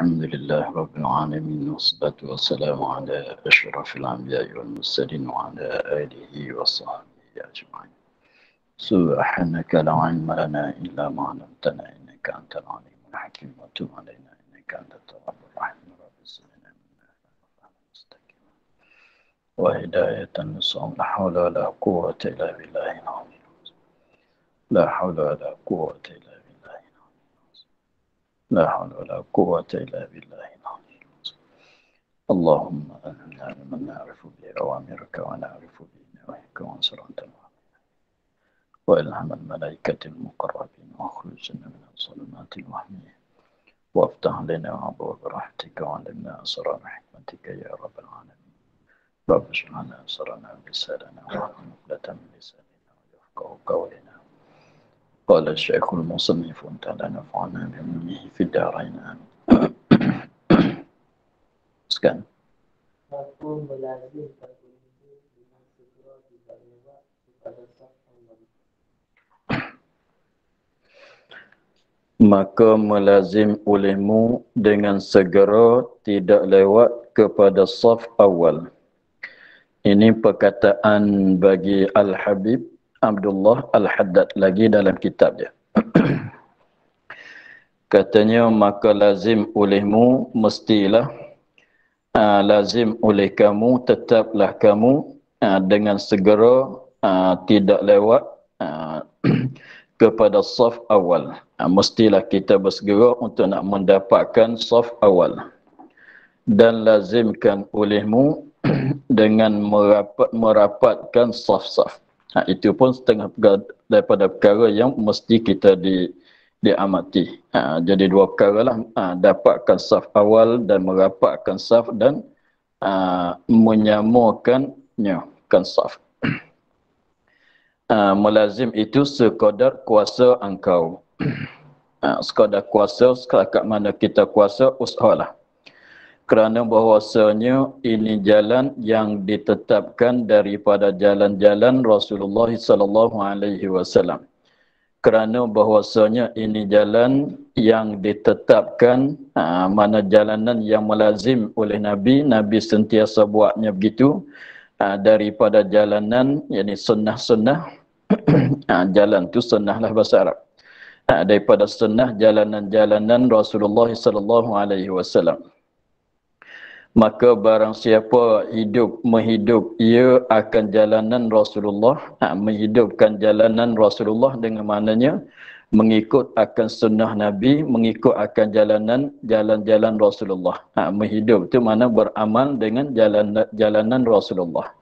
الحمد لله رب العالمين والصلاة والسلام على أشرف الأنبياء والمرسلين وعلى آله وصحبه أجمعين. سبحانك لا علم لنا إلا ما علمتنا إنك أنت العليم الحكيم وتب علينا إنك أنت التواب الرحيم رب زدنا منا فهم مستقيما وهداية نصوم لا حول ولا قوة إلا بالله العظيم لا حول ولا قوة إلا بالله لا حول ولا قوة إلا بالله العظيم اللهم أنزلنا من نعرف به أوامرك ونعرف به نواهيك وانصر أنت وإلهام الملائكة المقربين واخرجنا من الظلمات الوهمية وافتح لنا أبواب رحمتك وعلمنا أسرار حكمتك يا رب العالمين رب اشرح لنا أسرارنا بلساننا واحلل عقدة من لساننا ويفقهوا قولنا قال الشيخ المصنف تعالى نفعنا بعلمه في الدارين آمين. Sekian. Aku melazimkan ilmu dengan segera tidak lewat kepada saf Allah. Maka melazim olehmu dengan segera tidak lewat kepada saf awal. Ini perkataan bagi Al-Habib Abdullah Al-Haddad lagi dalam kitab dia. Katanya maka lazim olehmu mestilah lazim oleh kamu, tetaplah kamu dengan segera tidak lewat kepada saf awal. Mestilah kita bersegera untuk nak mendapatkan saf awal. Dan lazimkan olehmu dengan merapatkan saf-saf. Itu pun setengah daripada perkara yang mesti kita diamati. Jadi dua perkara lah, dapatkan saf awal dan merapatkan saf dan menyamakannya kan saf. Melazim itu sekadar kuasa engkau. Sekadar kuasa, setakat mana kita kuasa, usahalah. Kerana bahawasanya ini jalan yang ditetapkan daripada jalan-jalan Rasulullah sallallahu alaihi wasallam. Kerana bahawasanya ini jalan yang ditetapkan, mana jalanan yang melazim oleh Nabi, Nabi sentiasa buatnya begitu, daripada jalanan, yakni sunnah-sunnah, jalan tu sunnah lah bahasa Arab, daripada sunnah jalanan-jalanan Rasulullah sallallahu alaihi wasallam. Maka barang siapa menghidup ia akan jalanan Rasulullah, menghidupkan jalanan Rasulullah dengan maknanya mengikut akan sunnah Nabi, mengikut akan jalan-jalan Rasulullah. Menghidup itu mana beramal dengan jalanan Rasulullah,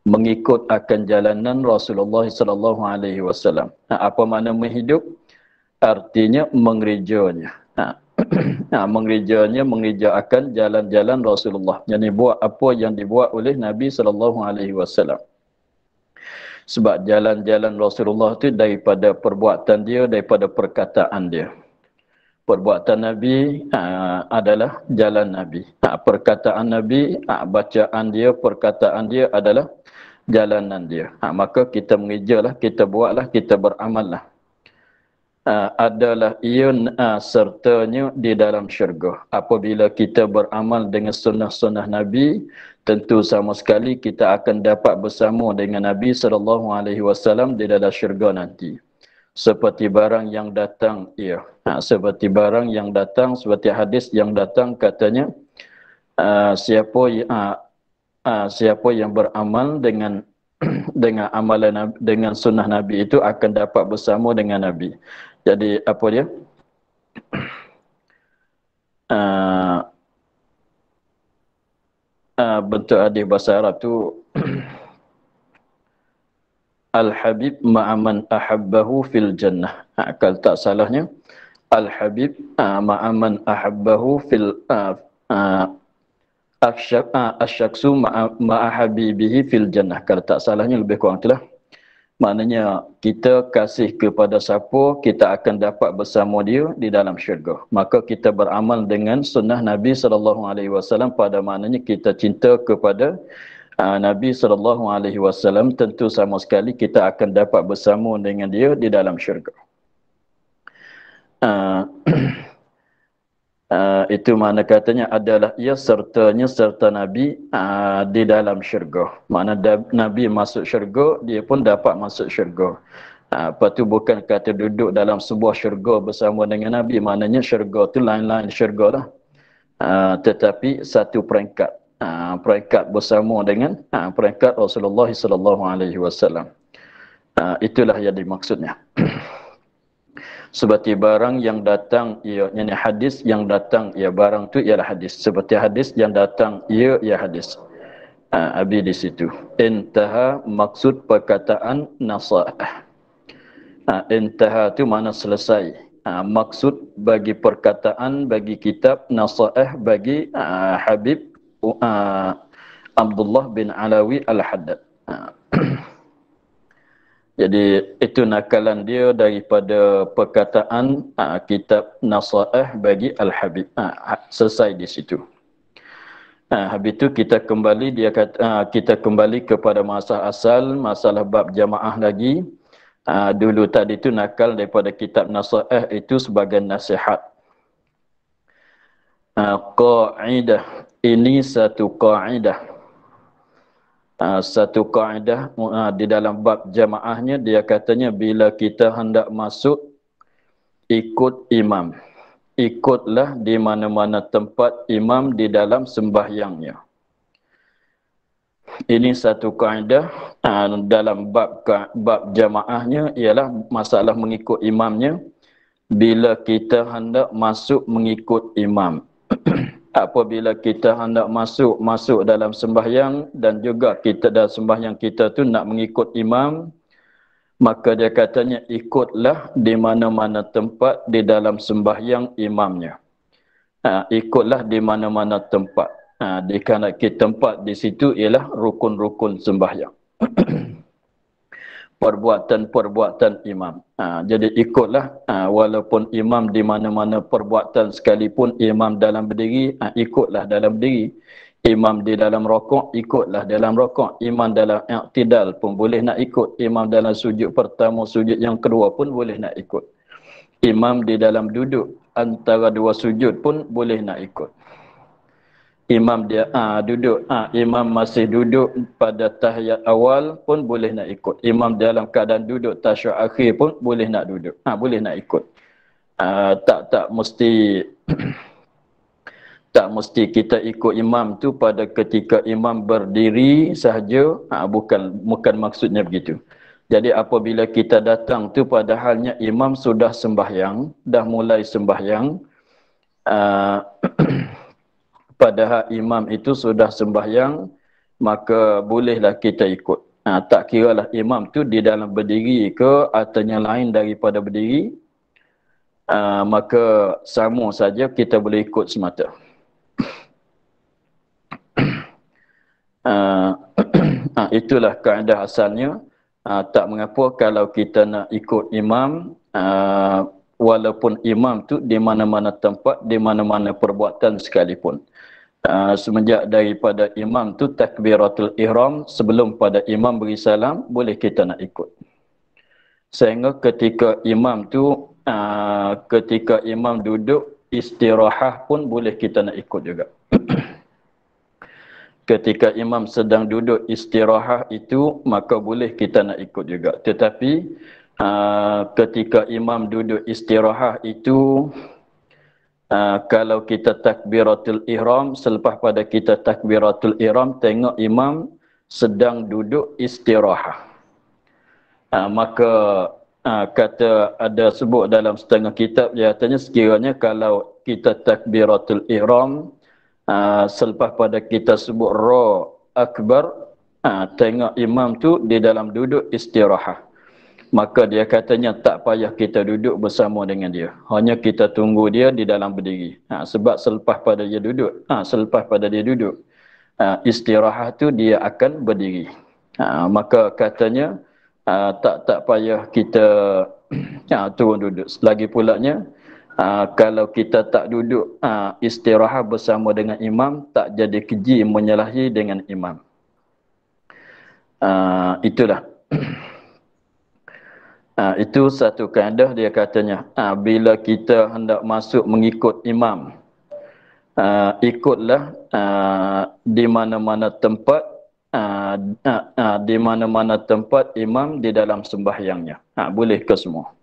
mengikut akan jalanan Rasulullah sallallahu alaihi wasallam. Apa makna menghidup? Artinya mengerjanya. Mengerjakan jalan-jalan Rasulullah. Yang buat apa yang dibuat oleh Nabi sallallahu alaihi wasallam. Sebab jalan-jalan Rasulullah itu daripada perbuatan dia, daripada perkataan dia. Perbuatan Nabi adalah jalan Nabi. Perkataan Nabi, bacaan dia, perkataan dia adalah jalanan dia. Maka kita mengerjalah, kita buatlah, kita beramallah. Adalah ia sertanya di dalam syurga. Apabila kita beramal dengan sunnah-sunnah Nabi, tentu sama sekali kita akan dapat bersama dengan Nabi SAW di dalam syurga nanti. Seperti barang yang datang, seperti barang yang datang, seperti hadis yang datang katanya, siapa yang beramal dengan amalan dengan sunnah Nabi itu akan dapat bersama dengan Nabi. Jadi apa dia? Bentuk hadis bahasa Arab tu Al-Habib ma'aman ahabbahu fil jannah. Kalau tak salahnya Al-Habib ma'aman ahabbahu fil asyaksu ma'ahabibihi fil jannah. Kalau tak salahnya lebih kurang itulah. Maknanya kita kasih kepada siapa, kita akan dapat bersama dia di dalam syurga. Maka kita beramal dengan sunnah Nabi SAW, pada maknanya kita cinta kepada Nabi SAW, tentu sama sekali kita akan dapat bersama dengan dia di dalam syurga. Itu mana katanya adalah ia serta Nabi di dalam syurga. Mana Nabi masuk syurga, dia pun dapat masuk syurga. Lepas tu bukan kata duduk dalam sebuah syurga bersama dengan Nabi, maknanya syurga tu lain-lain syurga lah. Tetapi satu peringkat, peringkat bersama dengan peringkat Rasulullah sallallahu alaihi wasallam. Itulah yang dimaksudnya. Seperti barang yang datang ia, yakni hadis yang datang ia, barang tu ialah hadis. Seperti hadis yang datang ia hadis. Abi di situ. Intaha maksud perkataan nasaih. Intaha tu makna selesai. Maksud bagi perkataan, bagi kitab nasaih bagi Habib Abdullah bin Alawi Al-Haddad. Jadi itu nakalan dia daripada perkataan kitab nasaih bagi Al-Habib. Selesai di situ. Habis itu kita kembali, dia kata kita kembali kepada masalah asal, masalah bab jamaah lagi. Dulu tadi itu nakal daripada kitab nasaih itu sebagai nasihat. Qaidah, ini satu qaidah. Satu kaedah di dalam bab jamaahnya, dia katanya bila kita hendak masuk, ikut imam. Ikutlah di mana-mana tempat imam di dalam sembahyangnya. Ini satu kaedah dalam bab jamaahnya, ialah masalah mengikut imamnya. Bila kita hendak masuk mengikut imam. Apabila kita hendak masuk dalam sembahyang dan juga kita dalam sembahyang kita tu nak mengikut imam, maka dia katanya ikutlah di mana-mana tempat di dalam sembahyang imamnya. Ikutlah di mana-mana tempat. Dikarenakan tempat di situ ialah rukun-rukun sembahyang. Perbuatan-perbuatan imam. Jadi ikutlah, walaupun imam di mana-mana perbuatan sekalipun, imam dalam berdiri, ikutlah dalam berdiri. Imam di dalam rokok, ikutlah dalam rokok. Imam dalam i'tidal pun boleh nak ikut. Imam dalam sujud pertama, sujud yang kedua pun boleh nak ikut. Imam di dalam duduk antara dua sujud pun boleh nak ikut. Imam dia duduk, imam masih duduk pada tahiyat awal pun boleh nak ikut. Imam dalam keadaan duduk tasyahud akhir pun boleh nak duduk. Boleh nak ikut. Tak mesti tak mesti kita ikut imam tu pada ketika imam berdiri sahaja. Bukan maksudnya begitu. Jadi apabila kita datang tu pada halnya imam sudah sembahyang, dah mulai sembahyang, padahal imam itu sudah sembahyang, maka bolehlah kita ikut. Tak kiralah imam tu di dalam berdiri ke ataunya lain daripada berdiri, maka sama saja kita boleh ikut semata. Itulah kaedah asalnya. Tak mengapa kalau kita nak ikut imam, walaupun imam tu di mana-mana tempat, di mana-mana perbuatan sekalipun. Semenjak daripada imam tu takbiratul ihram, sebelum pada imam beri salam, boleh kita nak ikut. Sehingga ketika imam tu ketika imam duduk istirahah pun boleh kita nak ikut juga. Ketika imam sedang duduk istirahah itu, maka boleh kita nak ikut juga. Tetapi ketika imam duduk istirahah itu, kalau kita takbiratul ihram, selepas pada kita takbiratul ihram, tengok imam sedang duduk istirahah. Maka kata ada sebut dalam setengah kitab, dia katanya sekiranya kalau kita takbiratul ihram, selepas pada kita sebut Ra Akbar, tengok imam tu di dalam duduk istirahah, maka dia katanya tak payah kita duduk bersama dengan dia. Hanya kita tunggu dia di dalam berdiri. Sebab selepas pada dia duduk, istirahah tu dia akan berdiri. Maka katanya tak payah kita turun duduk. Lagi pulanya, kalau kita tak duduk istirahah bersama dengan imam, tak jadi keji menyalahi dengan imam. Itulah. Itu satu kaedah dia katanya. Bila kita hendak masuk mengikut imam, ikutlah di mana-mana tempat di mana-mana tempat imam di dalam sembahyangnya. Boleh ke semua.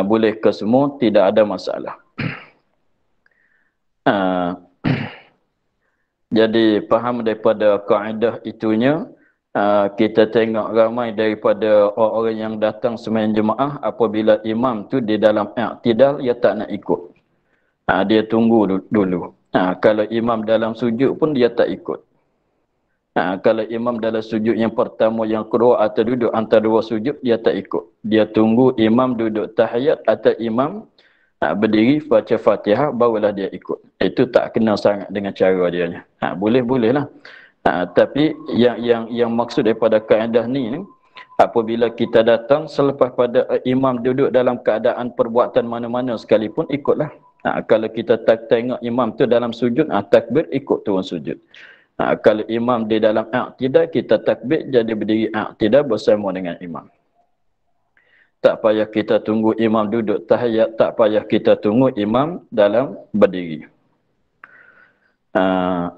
Boleh ke semua, tidak ada masalah. Jadi faham daripada kaedah itunya, kita tengok ramai daripada orang-orang yang datang sembahyang jemaah, apabila imam tu di dalam i'tidal, dia tak nak ikut. Dia tunggu dulu. Kalau imam dalam sujud pun dia tak ikut. Kalau imam dalam sujud yang pertama, yang kedua atau duduk antara dua sujud, dia tak ikut. Dia tunggu imam duduk tahiyat atau imam berdiri baca Fatihah, barulah dia ikut. Itu tak kena sangat dengan cara dia. Boleh-bolehlah. Tapi yang maksud daripada kaedah ni, apabila kita datang selepas pada imam duduk dalam keadaan perbuatan mana-mana sekalipun, ikutlah. Kalau kita tengok imam tu dalam sujud, takbir, ikut turun sujud. Kalau imam di dalam i'tidal, kita takbir, jadi berdiri i'tidal bersama dengan imam. Tak payah kita tunggu imam duduk tahiyat, tak payah kita tunggu imam dalam berdiri.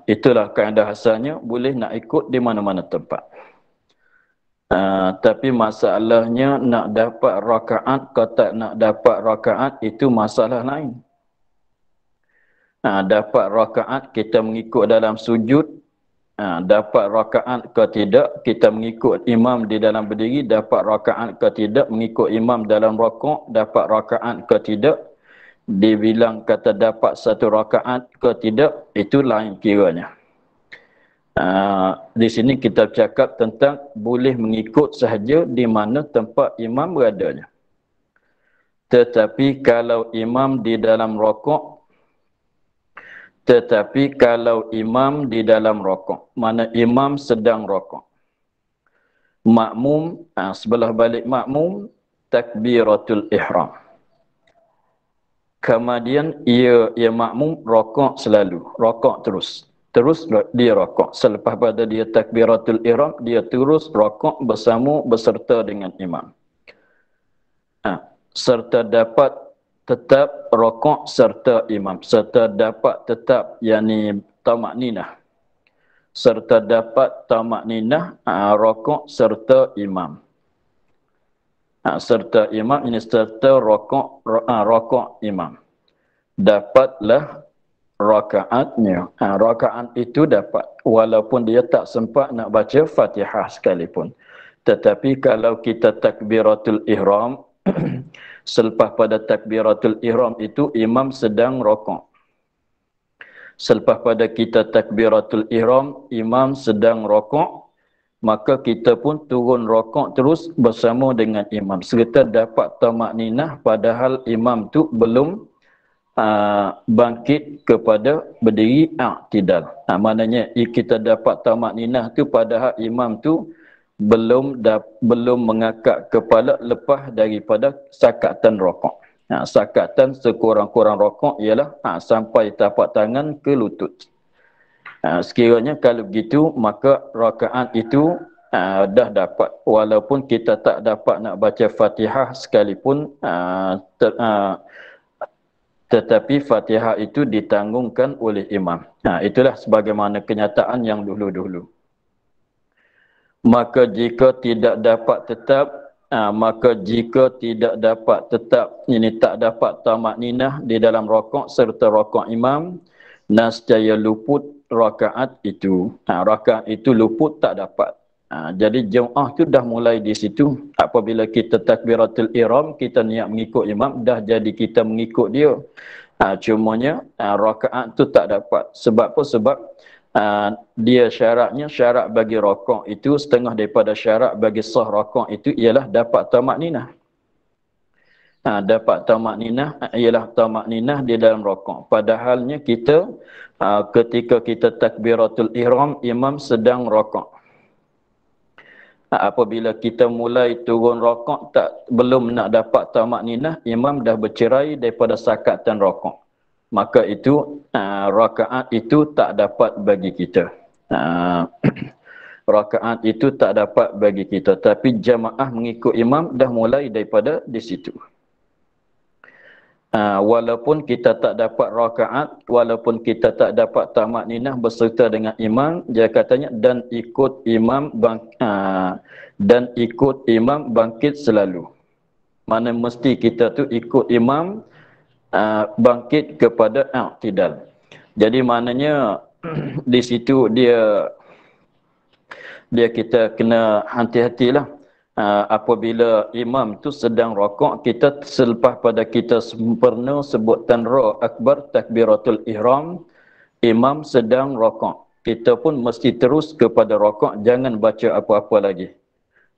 Itulah kaedah asalnya, boleh nak ikut di mana-mana tempat. Tapi masalahnya nak dapat rakaat atau tak nak dapat rakaat, itu masalah lain. Dapat rakaat kita mengikut dalam sujud, dapat rakaat ke tidak kita mengikut imam di dalam berdiri, dapat rakaat ke tidak mengikut imam dalam rakaat, dapat rakaat ke tidak dibilang kata dapat satu rakaat ke tidak, itu lain kiranya. Di sini kita cakap tentang boleh mengikut sahaja di mana tempat imam beradanya. Tetapi kalau imam di dalam rakaat, mana imam sedang rakaat, makmum, sebelah balik makmum, takbiratul ihram. Kemudian ia makmum rakaat selalu, rakaat terus dia rakaat. Selepas pada dia takbiratul ihram, dia terus rakaat beserta dengan imam. Serta dapat tetap rakaat serta imam, serta dapat tetap yakni tamakninah, serta dapat tamakninah rakaat serta imam. Serta imam ini serta rakaat imam. Dapatlah rakaatnya. Rakaat itu dapat walaupun dia tak sempat nak baca Fatihah sekalipun. Tetapi kalau kita takbiratul ihram, selepas pada takbiratul ihram itu imam sedang rakaat. Selepas pada kita takbiratul ihram, imam sedang rakaat, maka kita pun turun rakaat terus bersama dengan imam. Serta dapat tamakninah padahal imam tu belum bangkit kepada berdiri i'tidal. Maknanya kita dapat tamakninah tu padahal imam tu belum mengangkat kepala lepas daripada sakatan rakaat. Sakatan sekurang-kurang rakaat ialah sampai tapak tangan ke lutut. Sekiranya kalau begitu, maka rakaat itu dah dapat. Walaupun kita tak dapat nak baca Fatihah sekalipun, tetapi Fatihah itu ditanggungkan oleh imam. Itulah sebagaimana kenyataan yang dulu-dulu. Maka jika tidak dapat tetap, ini tak dapat tamakninah di dalam rakaat serta rakaat imam, nescaya luput rakaat itu. Rakaat itu luput, tak dapat. Jadi jemaah tu dah mulai di situ. Apabila kita takbiratul ihram, kita niat mengikut imam, dah jadi kita mengikut dia. Cumanya rakaat tu tak dapat. Sebab apa? Sebab dia syarat bagi rakaat itu, setengah daripada syarat bagi sah rakaat itu ialah dapat tamakninah. Dapat tamakninah ialah tamakninah di dalam rakaat. Padahalnya kita ketika kita takbiratul ihram, imam sedang rakaat. Apabila kita mulai turun rakaat, belum nak dapat tamakninah, imam dah bercerai daripada sakatan rakaat. Maka itu rakaat itu tak dapat bagi kita. Rakaat itu tak dapat bagi kita. Tapi jamaah mengikut imam dah mulai daripada di situ. walaupun kita tak dapat rakaat, walaupun kita tak dapat tamat ninah berserta dengan imam, dia katanya dan ikut imam bangkit selalu. Mana mesti kita tu ikut imam bangkit kepada i'tidal. Jadi maknanya di situ dia kita kena hati-hatilah. Apabila imam tu sedang rokok, kita selepas pada kita sempurna sebut tanra akbar takbiratul ihram, imam sedang rokok, kita pun mesti terus kepada rokok, jangan baca apa-apa lagi.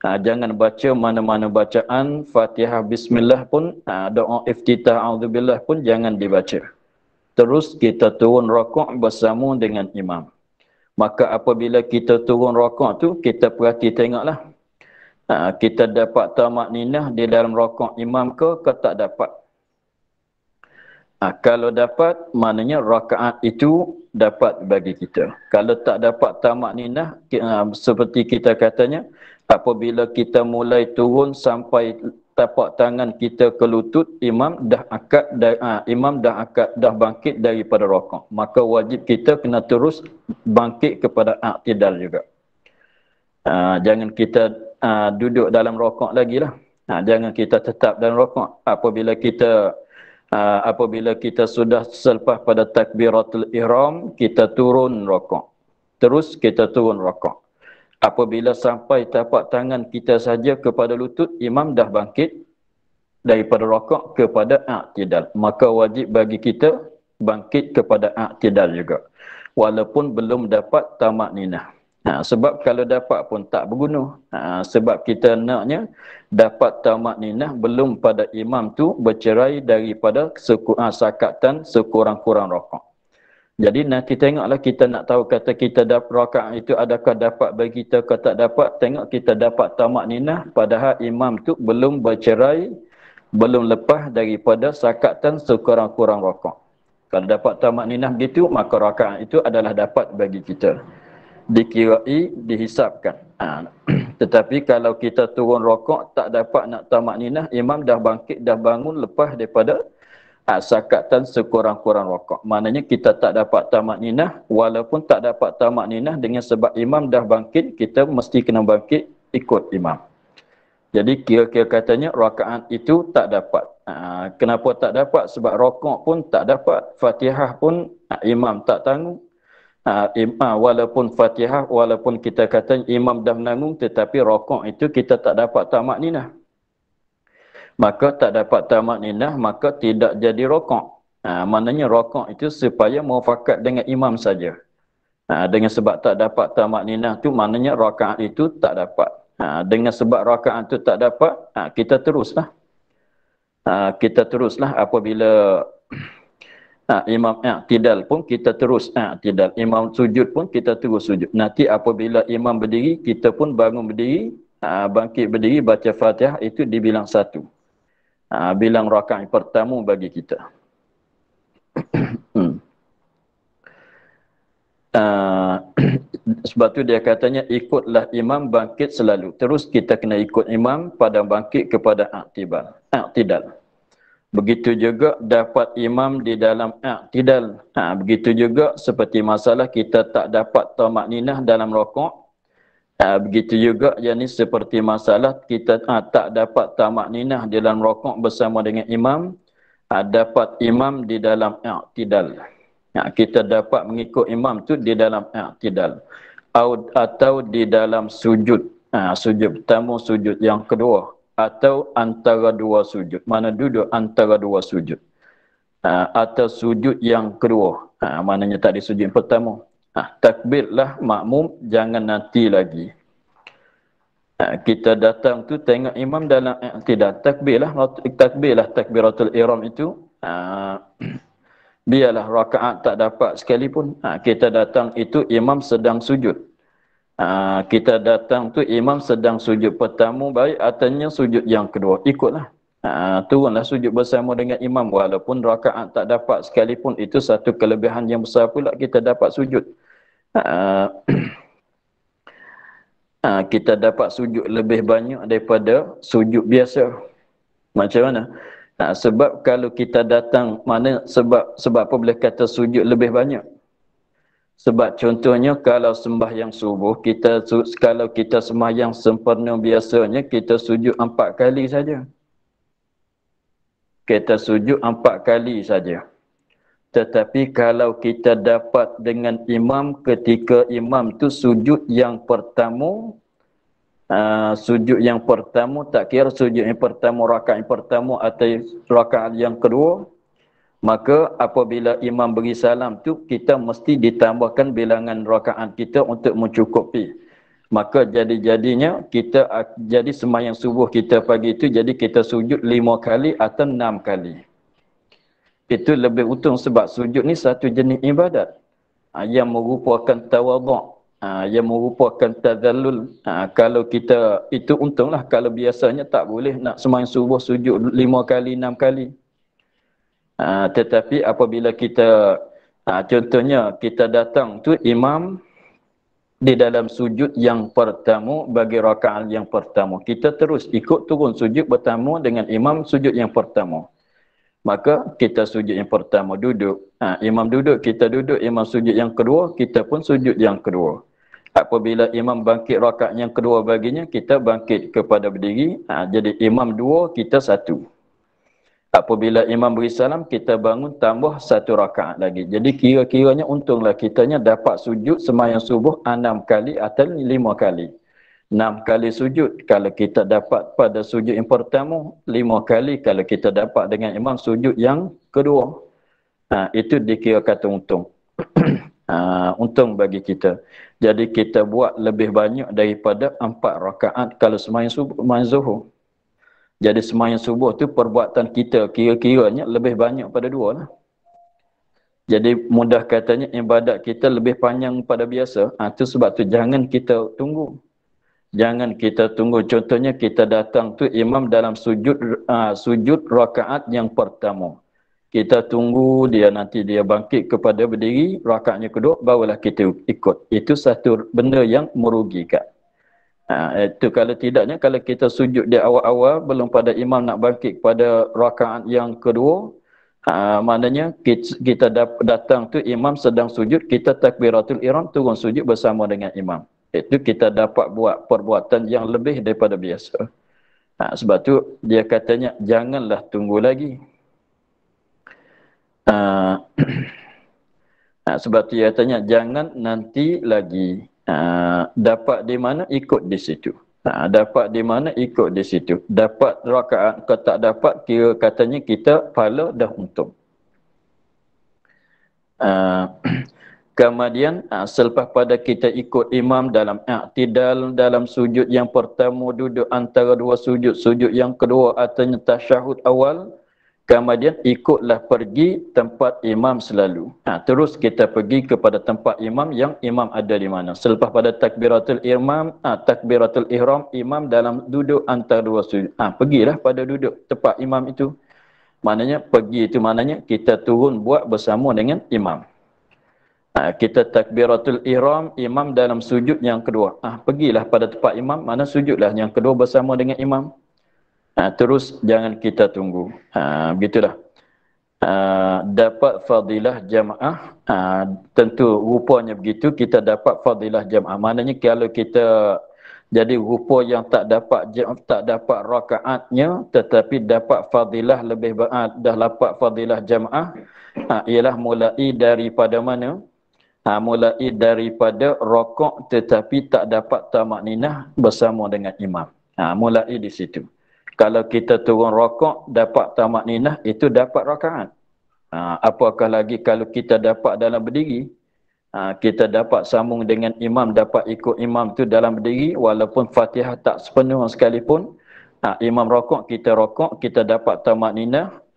Jangan baca mana-mana bacaan, Fatihah bismillah pun, doa iftitah auzubillah pun jangan dibaca. Terus kita turun rokok bersama dengan imam. Maka apabila kita turun rokok tu, kita perhati tengoklah. Kita dapat tamak ninah di dalam rokok imam ke tak dapat. Kalau dapat, maknanya rakaat itu dapat bagi kita. Kalau tak dapat tamak ninah, seperti kita katanya, apabila kita mulai turun sampai tapak tangan kita ke lutut, imam dah bangkit daripada rokok. Maka wajib kita kena terus bangkit kepada i'tidal juga. Jangan kita duduk dalam rokok lagi lah. Jangan kita tetap dalam rokok. Apabila kita sudah selepas pada takbiratul ihram, kita turun rokok. Terus kita turun rokok. Apabila sampai tapak tangan kita saja kepada lutut, imam dah bangkit daripada rokok kepada i'tidal. Maka wajib bagi kita bangkit kepada i'tidal juga. Walaupun belum dapat tamak ninah. Sebab kalau dapat pun tak berguna. Sebab kita naknya dapat tamak ninah belum pada imam tu bercerai daripada sakatan sekurang-kurang rokok. Jadi nanti tengoklah, kita nak tahu kata kita dapat rakaat itu adakah dapat bagi kita ke tak dapat. Tengok kita dapat tamak ninah padahal imam tu belum bercerai, belum lepas daripada sakatan sekurang-kurang rokok. Kalau dapat tamak ninah begitu, maka rakaat itu adalah dapat bagi kita. Dikirai, dihisapkan. Tetapi kalau kita turun rokok, tak dapat nak tamak ninah, imam dah bangkit, dah bangun lepas daripada sakatan sekurang-kurang rokok. Maknanya kita tak dapat tamak ninah, walaupun tak dapat tamak ninah dengan sebab imam dah bangkit, kita mesti kena bangkit ikut imam. Jadi kira-kira katanya rakaat itu tak dapat. Kenapa tak dapat? Sebab rokok pun tak dapat, Fatihah pun imam tak tanggung. Walaupun Fatihah, walaupun kita kata imam dah menanggung, tetapi rokok itu kita tak dapat tamak ninah. Maka tak dapat tamak ninah, maka tidak jadi rokok. Maknanya rokok itu supaya muafakat dengan imam saja. Dengan sebab tak dapat tamak ninah tu, maknanya rakaat itu tak dapat. Dengan sebab rakaat itu tak dapat, kita teruslah. Kita teruslah apabila imam i'tidal pun kita terus i'tidal. Imam sujud pun kita terus sujud. Nanti apabila imam berdiri, kita pun bangun berdiri, bangkit berdiri, baca Fatihah, itu dibilang satu. Bilang rakaat pertama bagi kita. Sebab tu dia katanya ikutlah imam bangkit selalu. Terus kita kena ikut imam pada bangkit kepada i'tidal. Begitu juga dapat imam di dalam i'tidal. Begitu juga seperti masalah kita tak dapat tamak ninah dalam rokok. Begitu juga yakni seperti masalah kita tak dapat tamak ninah dalam rokok bersama dengan imam. Dapat imam di dalam i'tidal. Kita dapat mengikut imam tu di dalam i'tidal. Atau di dalam sujud. Sujud pertama, sujud yang kedua. Atau antara dua sujud. Mana duduk antara dua sujud. Atau sujud yang kedua. Maknanya tak di sujud yang pertama. Takbirlah makmum, jangan nanti lagi. Kita datang tu tengok imam dalam i'tidal. Takbirlah takbiratul ihram itu. Biarlah rakaat tak dapat sekalipun. Kita datang itu imam sedang sujud. Kita datang tu imam sedang sujud pertama baik, ataunya sujud yang kedua, ikutlah. Turunlah sujud bersama dengan imam walaupun rakaat tak dapat sekalipun. Itu satu kelebihan yang besar pula, kita dapat sujud. Kita dapat sujud lebih banyak daripada sujud biasa. Macam mana? Sebab kalau kita datang, sebab apa boleh kata sujud lebih banyak? Sebab contohnya kalau sembahyang subuh, kalau kita sembahyang sempurna biasanya, kita sujud 4 kali saja. Kita sujud 4 kali saja. Tetapi kalau kita dapat dengan imam, ketika imam tu sujud yang pertama, tak kira sujud yang pertama, rakaat yang pertama atau rakaat yang kedua, maka apabila imam beri salam tu, kita mesti ditambahkan bilangan rakaat kita untuk mencukupi. Maka jadi-jadinya jadi sembahyang subuh kita pagi itu, jadi kita sujud 5 kali atau 6 kali. Itu lebih untung sebab sujud ni satu jenis ibadat yang merupakan tawaduk, yang merupakan tazallul. Kalau kita, itu untunglah. Kalau biasanya tak boleh nak sembahyang subuh sujud 5 kali, 6 kali. Tetapi apabila kita, contohnya kita datang tu imam di dalam sujud yang pertama bagi rakaat yang pertama, kita terus ikut turun sujud bertemu dengan imam sujud yang pertama. Maka kita sujud yang pertama duduk, imam duduk, kita duduk, imam sujud yang kedua, kita pun sujud yang kedua. Apabila imam bangkit rakaat yang kedua baginya, kita bangkit kepada berdiri. Jadi imam 2, kita 1. Apabila imam beri salam, kita bangun tambah 1 rakaat lagi. Jadi kira-kiranya untunglah kitanya dapat sujud sembahyang subuh 6 kali atau 5 kali. 6 kali sujud kalau kita dapat pada sujud yang pertama, 5 kali kalau kita dapat dengan imam sujud yang kedua. Itu dikira kata untung. Untung bagi kita. Jadi kita buat lebih banyak daripada 4 rakaat kalau sembahyang zuhur. Jadi sembahyang subuh tu perbuatan kita kira-kiranya lebih banyak pada 2 lah. Jadi mudah katanya ibadat kita lebih panjang pada biasa. Tu sebab tu jangan kita tunggu. Jangan kita tunggu. Contohnya kita datang tu imam dalam sujud rakaat yang pertama. Kita tunggu dia, nanti dia bangkit kepada berdiri, rakaatnya kedua, barulah kita ikut. Itu satu benda yang merugikan. Itu kalau tidaknya, kalau kita sujud di awal-awal belum pada imam nak bangkit pada rakaat yang kedua, maknanya kita datang tu imam sedang sujud, kita takbiratul ihram turun sujud bersama dengan imam. Itu kita dapat buat perbuatan yang lebih daripada biasa. Sebab tu dia katanya janganlah tunggu lagi. Sebab tu dia katanya jangan nanti lagi. Dapat di mana ikut di situ. Dapat di mana ikut di situ. Dapat rakaat ke tak dapat, kira katanya kita pahala dah untung. Kemudian selepas pada kita ikut imam dalam i'tidal, dalam sujud yang pertama, duduk antara 2 sujud, sujud yang kedua atau tasyahud awal, kemudian ikutlah pergi tempat imam selalu. Terus kita pergi kepada tempat imam yang imam ada di mana. Selepas pada takbiratul ihram, imam dalam duduk antara 2 sujud. Pergilah pada duduk tempat imam itu. Maknanya pergi itu maknanya kita turun buat bersama dengan imam. Kita takbiratul ihram, imam dalam sujud yang kedua. Pergilah pada tempat imam, mana sujudlah yang kedua bersama dengan imam. Terus jangan kita tunggu. Begitulah. Dapat fadilah jamaah. Tentu rupanya begitu, kita dapat fadilah jamaah. Maknanya kalau kita jadi rupa yang tak dapat rakaatnya, tetapi dapat fadilah lebih dah dapat fadilah jamaah, ialah mulai daripada mana? Mulai daripada rokok tetapi tak dapat tamakninah bersama dengan imam. Mulai di situ. Kalau kita turun rokok, dapat tamakninah, itu dapat rakaat. Apakah lagi kalau kita dapat dalam berdiri, kita dapat sambung dengan imam, dapat ikut imam tu dalam berdiri, walaupun Fatihah tak sepenuh sekalipun, imam rokok, kita dapat tamakninah,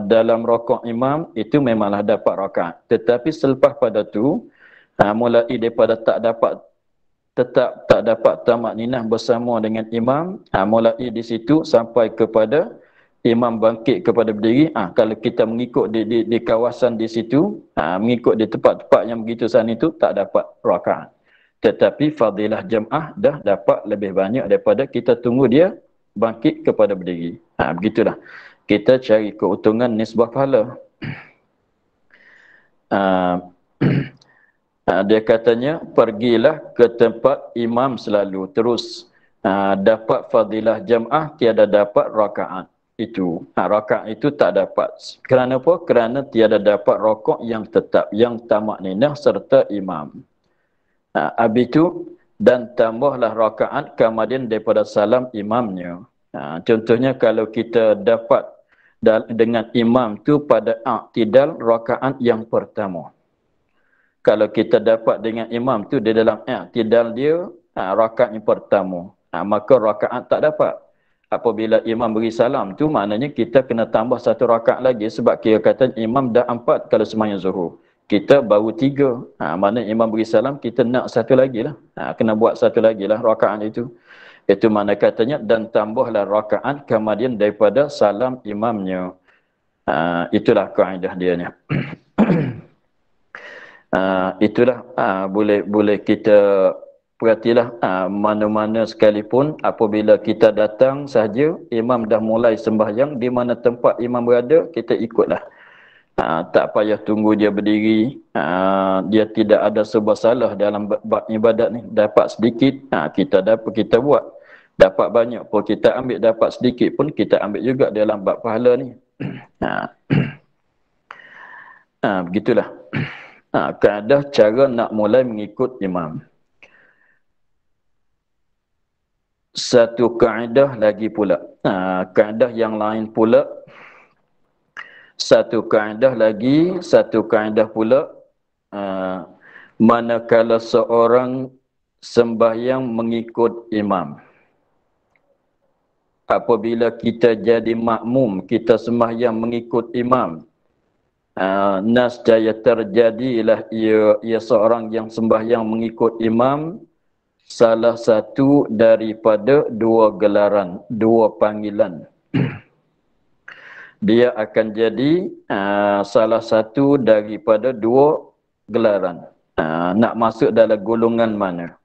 dalam rokok imam, itu memanglah dapat rakaat. Tetapi selepas pada tu, mulai daripada tetap tak dapat tamakninah bersama dengan imam, mulai di situ sampai kepada imam bangkit kepada berdiri. Kalau kita mengikut di kawasan di situ, mengikut di tempat-tempat yang begitu sana itu, tak dapat rakaat. Tetapi fadilah jamaah dah dapat lebih banyak daripada kita tunggu dia bangkit kepada berdiri. Begitulah. kita cari keuntungan nisbah pahala. Dia katanya, pergilah ke tempat imam selalu, terus dapat fadilah jam'ah, tiada dapat rakaat. Itu rakaat itu tak dapat. Kerana apa? Kerana tiada dapat rakaat yang tetap, yang tamak ninah serta imam. Habis itu, dan tambahlah rakaat kemudian daripada salam imamnya. Contohnya kalau kita dapat dengan imam tu pada i'tidal rakaat yang pertama. Kalau kita dapat dengan imam tu di dalam i'tidal dia rakaat yang pertama, maka rakaat tak dapat. Apabila imam beri salam tu maknanya kita kena tambah satu rakaat lagi, sebab kira kata imam dah 4 kalau sembahyang zuhur. Kita baru 3. Maknanya imam beri salam, kita nak satu lagi lah. Kena buat satu lagi lah rakaat itu. Itu mana katanya, dan tambahlah rakaat kemudian daripada salam imamnya. Itulah kaedah dia ni. Itulah boleh kita perhatilah, mana-mana sekalipun apabila kita datang sahaja imam dah mulai sembahyang, di mana tempat imam berada kita ikutlah. Tak payah tunggu dia berdiri. Dia tidak ada sebuah salah dalam bab ibadat ni. Dapat sedikit kita buat, dapat banyak pun kita ambil, dapat sedikit pun kita ambil juga dalam bab pahala ni. Begitulah kaedah cara nak mulai mengikut imam. Satu kaedah lagi pula, kaedah yang lain pula, satu kaedah pula, manakala seorang sembahyang mengikut imam, apabila kita jadi makmum, kita sembahyang mengikut imam, nascaya terjadilah ia seorang yang sembahyang mengikut imam salah satu daripada dua gelaran, dua panggilan. Dia akan jadi salah satu daripada dua gelaran. Nak masuk dalam golongan mana?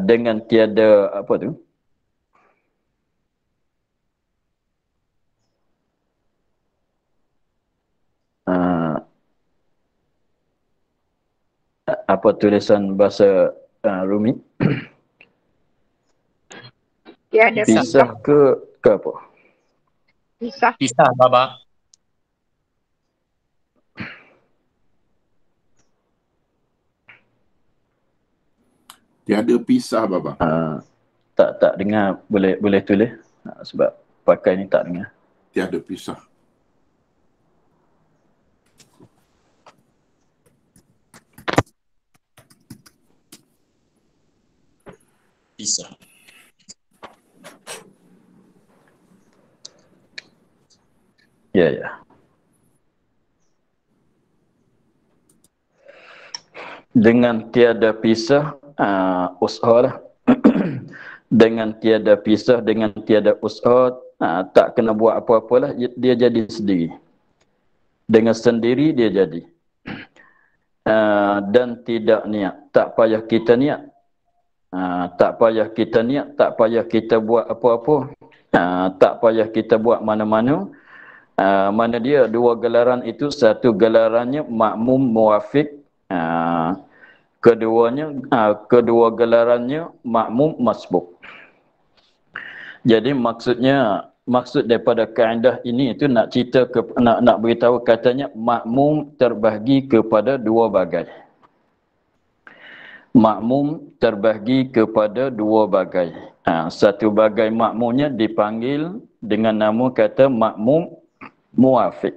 Dengan tiada apa tu? Apa tulisan bahasa Rumi? Pisah ke apa? Pisah Baba. Tiada pisah Baba. Tak dengar, boleh tulis sebab pakai ni tak dengar. Tiada pisah. Pisah. Ya. Dengan tiada pisah, usaha lah. Dengan tiada pisah, dengan tiada usaha, tak kena buat apa-apalah, dia jadi sendiri. Dengan sendiri dia jadi. Dan tidak niat, tak payah kita niat. Tak payah kita niat, tak payah kita buat apa-apa. Tak payah kita buat mana-mana. Mana dia dua gelaran itu, satu gelarannya makmum muwafiq, kedua gelarannya makmum masbuk. Jadi maksud daripada kaedah ini itu nak cerita nak beritahu katanya makmum terbahagi kepada dua bagai. Makmum terbahagi kepada dua bagai. Satu bagai makmumnya dipanggil dengan nama kata makmum muwafiq.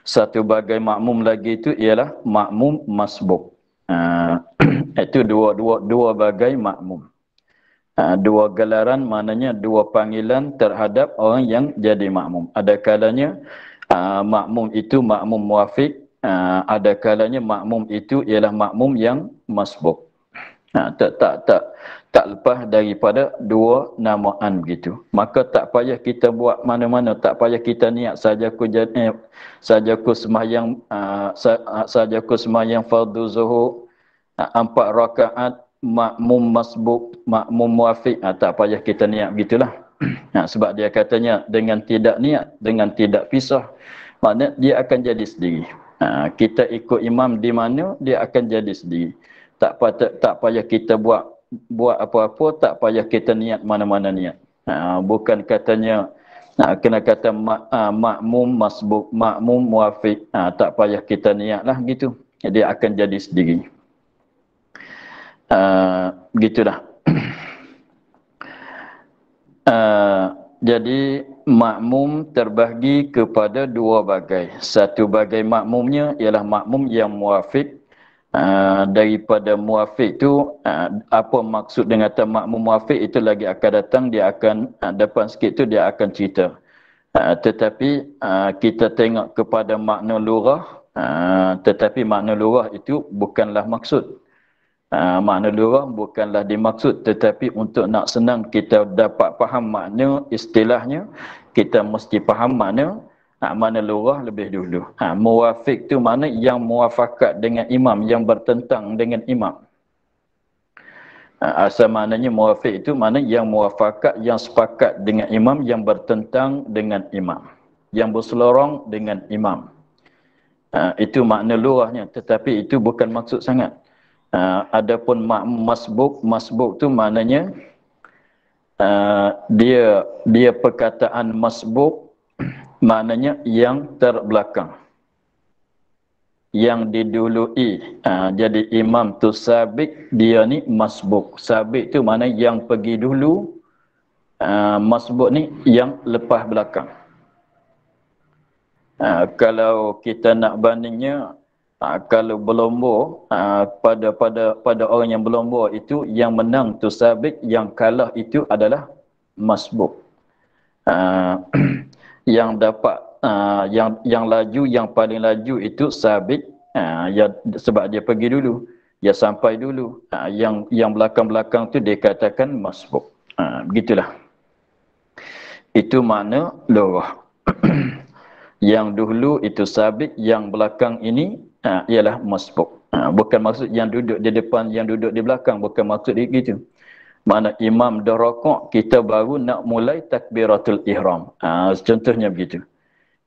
Satu bagai makmum lagi itu ialah makmum masbuk. Itu dua bagai makmum. Dua gelaran maknanya dua panggilan terhadap orang yang jadi makmum. Ada kalanya makmum itu makmum muwafiq, ada kalanya makmum itu ialah makmum yang masbuk. Tak lepas daripada dua namaan begitu. Maka tak payah kita buat mana-mana, tak payah kita niat sajaku sembahyang fardu zuhur 4 rakaat makmum masbuk, makmum muwafiq, tak payah kita niat begitulah. Sebab dia katanya dengan tidak niat, dengan tidak pisah, maknanya dia akan jadi sendiri. Kita ikut imam di mana, dia akan jadi sendiri. Tak payah kita buat apa-apa, tak payah kita niat mana-mana niat. Bukan katanya kena kata makmum masbuk, makmum muafiq, tak payah kita niat lah gitu. Dia akan jadi sendiri. Gitulah. Jadi makmum terbahagi kepada dua bagai. Satu bagai makmumnya ialah makmum yang muafiq. Daripada muafiq tu, apa maksud dengan kata makmum muafiq itu lagi akan datang, dia akan depan sikit tu dia akan cerita. Tetapi kita tengok kepada makna lurah, tetapi makna lurah itu bukanlah maksud. Makna lurah bukanlah dimaksud, tetapi untuk nak senang kita dapat faham makna istilahnya, kita mesti faham makna lurah lebih dulu. Muwafiq tu makna yang muafakat dengan imam, yang bertentang dengan imam. Asal maknanya muwafiq itu makna yang muafakat, yang sepakat dengan imam, yang bertentang dengan imam, yang berselorong dengan imam. Itu makna lurahnya, tetapi itu bukan maksud sangat. Adapun masbuk tu maknanya dia perkataan masbuk maknanya yang terbelakang, yang didului. Jadi imam tu sabik, dia ni masbuk. Sabik tu makna yang pergi dulu, masbuk ni yang lepas belakang. Kalau kita nak bandingnya, kalau berlomba, pada orang yang berlomba itu, yang menang tu sabik, yang kalah itu adalah masbuk. Yang dapat yang laju, yang paling laju itu sabik, sebab dia pergi dulu, dia sampai dulu. Yang belakang-belakang tu dia katakan masbuk. Begitulah. Itu makna lurah. Yang dulu itu sabik, yang belakang ini ialah masbuk. Bukan maksud yang duduk di depan, yang duduk di belakang, bukan maksud itu. Mana imam dah rokok, kita baru nak mulai takbiratul ihram. Contohnya begitu.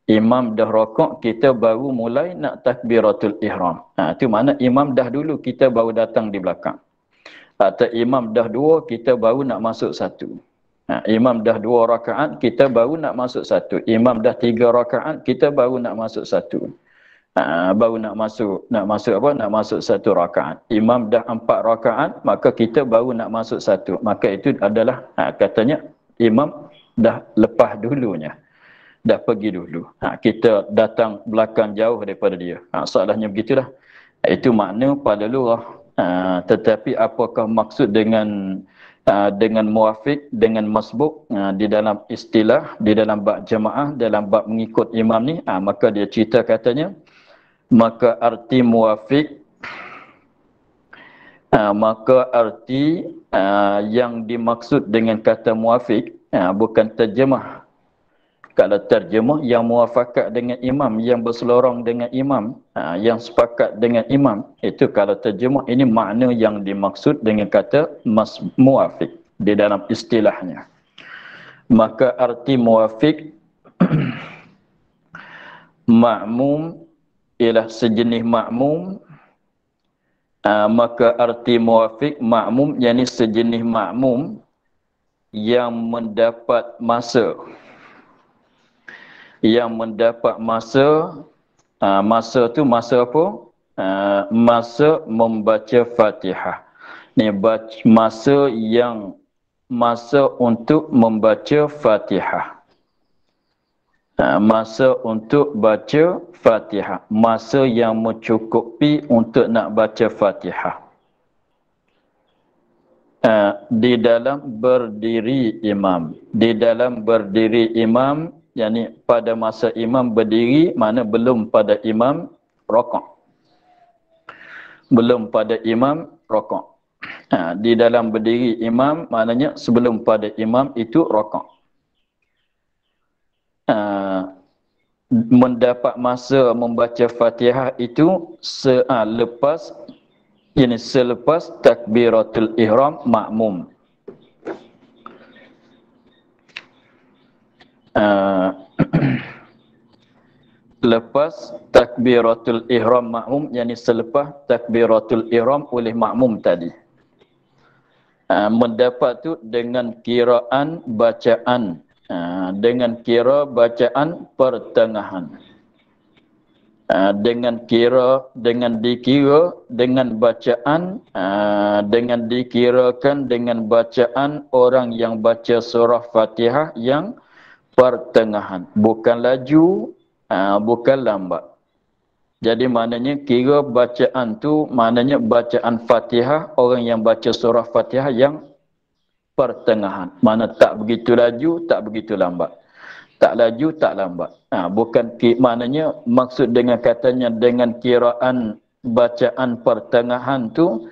Imam dah rokok, kita baru mulai nak takbiratul ihram. Itu mana imam dah dulu, kita baru datang di belakang. Atau imam dah dua, kita baru nak masuk satu. Imam dah 2 rakaat, kita baru nak masuk satu. Imam dah 3 rakaat, kita baru nak masuk satu. Baru nak masuk apa? Nak masuk 1 rakaat. Imam dah 4 rakaat, maka kita baru nak masuk satu. Maka itu adalah katanya imam dah lepas dulunya. Dah pergi dulu. Kita datang belakang jauh daripada dia. Soalnya begitulah. Itu makna pada lurah. Tetapi apakah maksud dengan muafiq, dengan masbuk di dalam istilah, di dalam bab jemaah, dalam bab mengikut imam ni, maka dia cerita katanya, maka arti muafiq, maka arti yang dimaksud dengan kata muafiq bukan terjemah. Kalau terjemah yang muafakat dengan imam, yang berselorong dengan imam, yang sepakat dengan imam, itu kalau terjemah, ini makna yang dimaksud dengan kata muafiq di dalam istilahnya. Maka arti muafiq, makmum ialah sejenis makmum. Maka arti muafiq, makmum, yakni sejenis makmum yang mendapat masa. Yang mendapat masa, masa tu masa apa? Masa membaca Fatihah. Ni masa untuk membaca Fatihah. Masa untuk baca Fatihah. Masa yang mencukupi untuk nak baca Fatihah. Di dalam berdiri imam. Di dalam berdiri imam, yakni pada masa imam berdiri, mana belum pada imam rokok. Belum pada imam rokok. Di dalam berdiri imam, maknanya sebelum pada imam itu rokok. Mendapat masa membaca Fatihah itu selepas takbiratul ihram makmum. lepas takbiratul ihram makmum, yakni selepas takbiratul ihram oleh makmum tadi. Mendapat tu dengan kiraan bacaan, dengan kira bacaan pertengahan. Dengan dikira dengan bacaan, dengan dikirakan dengan bacaan orang yang baca surah Fatihah yang pertengahan, bukan laju, bukan lambat. Jadi maknanya kira bacaan tu maknanya bacaan Fatihah, orang yang baca surah Fatihah yang pertengahan. Mana tak begitu laju, tak begitu lambat. Tak laju, tak lambat. Bukan maknanya maksud dengan katanya dengan kiraan bacaan pertengahan tu,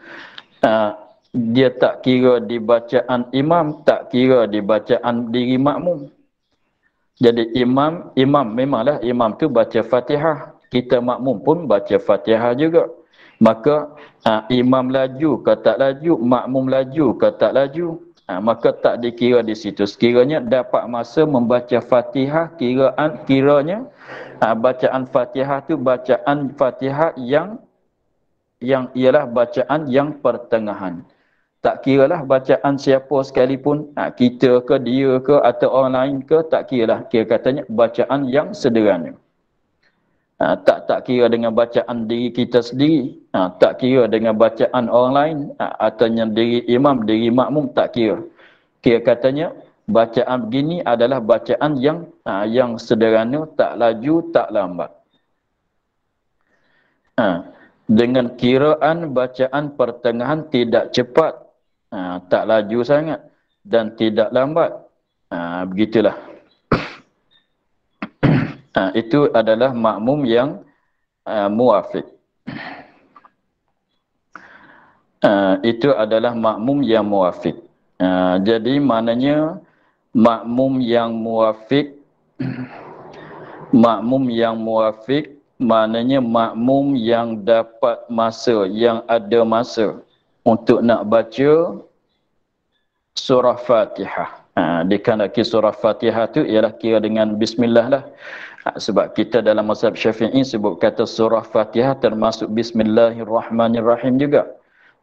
dia tak kira di bacaan imam, tak kira di bacaan diri makmum. Jadi imam memanglah imam tu baca Fatihah, kita makmum pun baca Fatihah juga. Maka imam laju ke tak laju, makmum laju ke tak laju, maka tak dikira di situ. Sekiranya dapat masa membaca Fatihah, kiranya bacaan Fatihah tu bacaan Fatihah yang ialah bacaan yang pertengahan. Tak kiralah bacaan siapa sekalipun, kita ke dia ke atau orang lain ke, tak kiralah. Kira katanya bacaan yang sederhana. Tak kira dengan bacaan diri kita sendiri, tak kira dengan bacaan orang lain, atau yang diri imam, diri makmum, tak kira. Kira katanya bacaan begini adalah bacaan yang sederhana, tak laju, tak lambat. Dengan kiraan bacaan pertengahan, tidak cepat, tak laju sangat dan tidak lambat. Begitulah. Itu adalah makmum yang muwafiq. Itu adalah makmum yang muwafiq. Jadi maknanya makmum yang muwafiq, maknanya makmum yang dapat masa, yang ada masa untuk nak baca surah Fatihah. Dikandaki surah Fatihah tu ialah kira dengan bismillah lah. Sebab kita dalam mazhab Syafi'i sebut kata surah Fatihah termasuk bismillahirrahmanirrahim juga.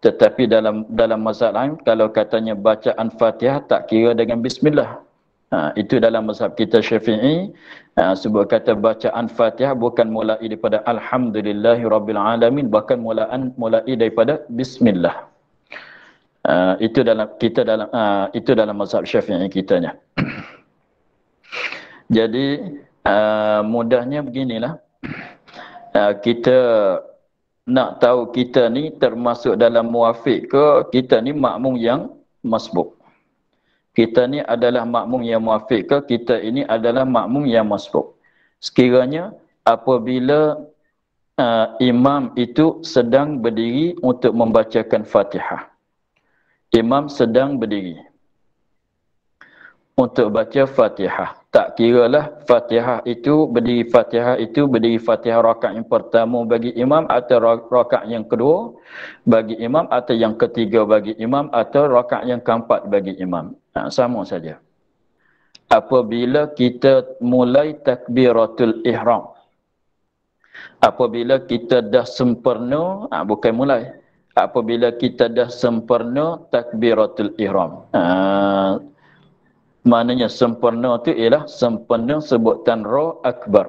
Tetapi dalam mazhab lain kalau katanya bacaan Fatihah tak kira dengan bismillah. Itu dalam mazhab kita Syafi'i, sebut kata bacaan Fatihah bukan mulai daripada alhamdulillahirabbil alamin, bahkan mulai daripada bismillah. Itu dalam mazhab Syafi'i kitanya. Jadi mudahnya beginilah, kita nak tahu kita ni termasuk dalam muwafiq ke, kita ni makmum yang masbuk. Kita ni adalah makmum yang muwafiq ke, kita ini adalah makmum yang masbuk. Sekiranya apabila imam itu sedang berdiri untuk membacakan Fatihah, imam sedang berdiri untuk baca Fatihah, tak kiralah Fatihah itu berdiri Fatihah rakaat yang pertama bagi imam, atau rakaat yang kedua bagi imam, atau yang ketiga bagi imam, atau rakaat yang keempat bagi imam. Sama saja. Apabila kita mulai takbiratul ihram, apabila kita dah sempurna, bukan mulai, apabila kita dah sempurna takbiratul ihram, maknanya sempurna tu ialah sempurna sebutan Ra Akbar.